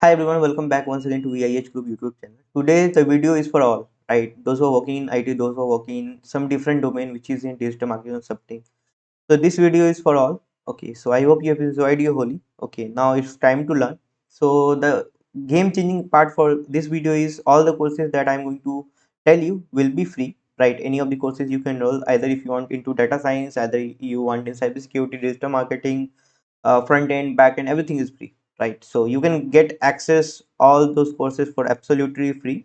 Hi everyone, welcome back once again to VIEH Group YouTube channel. Today the video is for all, right? Those who are working in IT, those who are working in some different domain which is in digital marketing or something. So this video is for all. Okay, so I hope you have enjoyed your Holi. Okay, now it's time to learn. So the game changing part for this video is all the courses that I'm going to tell you will be free, right? Any of the courses you can enroll either if you want into data science, either you want in cybersecurity, digital marketing, front end, back end, everything is free, right? So you can get access all those courses for absolutely free.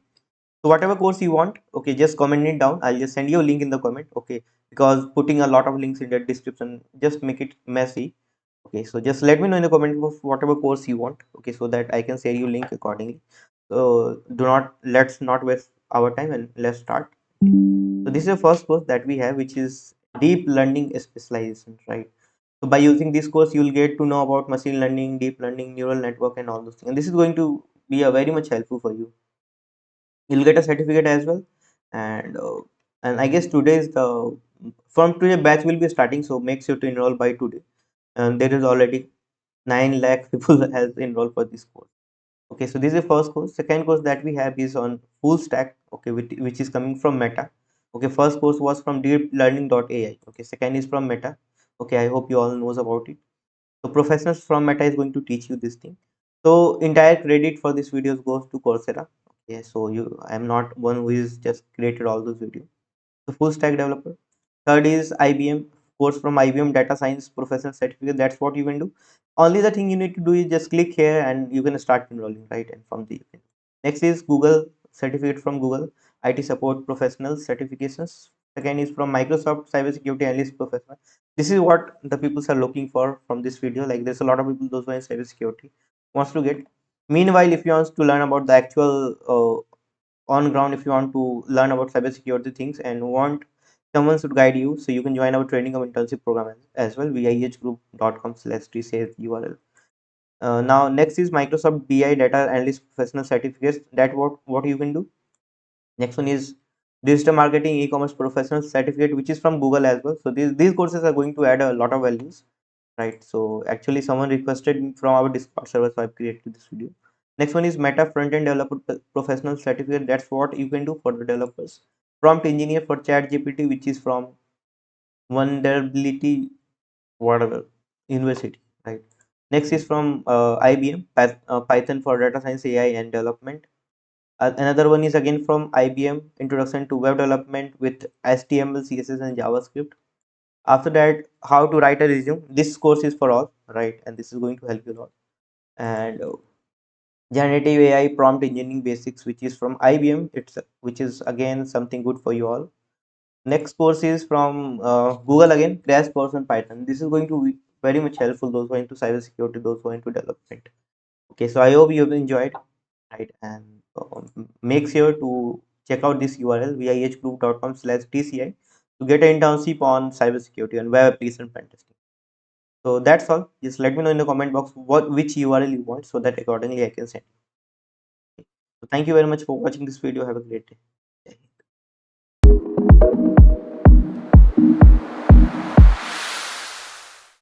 So whatever course you want, okay, just comment it down. I'll just send you a link in the comment, okay, because putting a lot of links in the description just make it messy. Okay, so just let me know in the comment of whatever course you want, okay, so that I can share you link accordingly. So let's not waste our time and let's start. So this is the first course that we have, which is deep learning specialization, right? So by using this course, you will get to know about machine learning, deep learning, neural network, and all those things. And this is going to be a very much helpful for you. You'll get a certificate as well, and uh, and I guess today is the from today batch will be starting. So make sure to enroll by today. And there is already 9 lakh people has enrolled for this course. Okay, so this is the first course. Second course that we have is on full stack. Okay, which is coming from Meta. Okay, first course was from deeplearning.ai. Okay, second is from Meta. Okay, I hope you all knows about it. So professionals from Meta is going to teach you this thing. So entire credit for this videos goes to Coursera. Okay, so I'm not one who is just created all those videos. So full stack developer. Third is IBM course from IBM Data Science Professional Certificate. That's what you can do. Only the thing you need to do is just click here and you can start enrolling, right? And from the next is Google certificate from Google IT Support Professional Certifications. Second is from Microsoft Cybersecurity Analyst Professional. This is what the people are looking for from this video. Like there's a lot of people those who are in cybersecurity wants to get. Meanwhile, if you want to learn about the actual on ground, if you want to learn about cybersecurity things and want someone should guide you, so you can join our training or internship program as well. viehgroup.com/tcs URL. Now next is Microsoft BI Data Analyst Professional Certificates. That what you can do. Next one is Digital Marketing E-commerce Professional Certificate, which is from Google as well. So these courses are going to add a lot of values, right? So actually someone requested from our Discord server, so I've created this video. Next one is Meta Front-End Developer Professional Certificate. That's what you can do for the developers. Prompt Engineer for Chat GPT, which is from Vulnerability whatever University, right? Next is from IBM Python for Data Science, AI, and Development. Another one is again from IBM Introduction to Web Development with HTML, CSS, and JavaScript. After that, how to write a resume. This course is for all, right? And this is going to help you a lot. And generative AI prompt engineering basics, which is from IBM. Which is again something good for you all. Next course is from Google again, crash course on Python. This is going to be very much helpful those who are into cybersecurity, those who are into development. Okay, so I hope you have enjoyed, right? And make sure to check out this URL viehgroup.com/tci to get an internship on cybersecurity and web application pen testing. So that's all. Just let me know in the comment box which URL you want so that accordingly I can send you. So thank you very much for watching this video. Have a great day.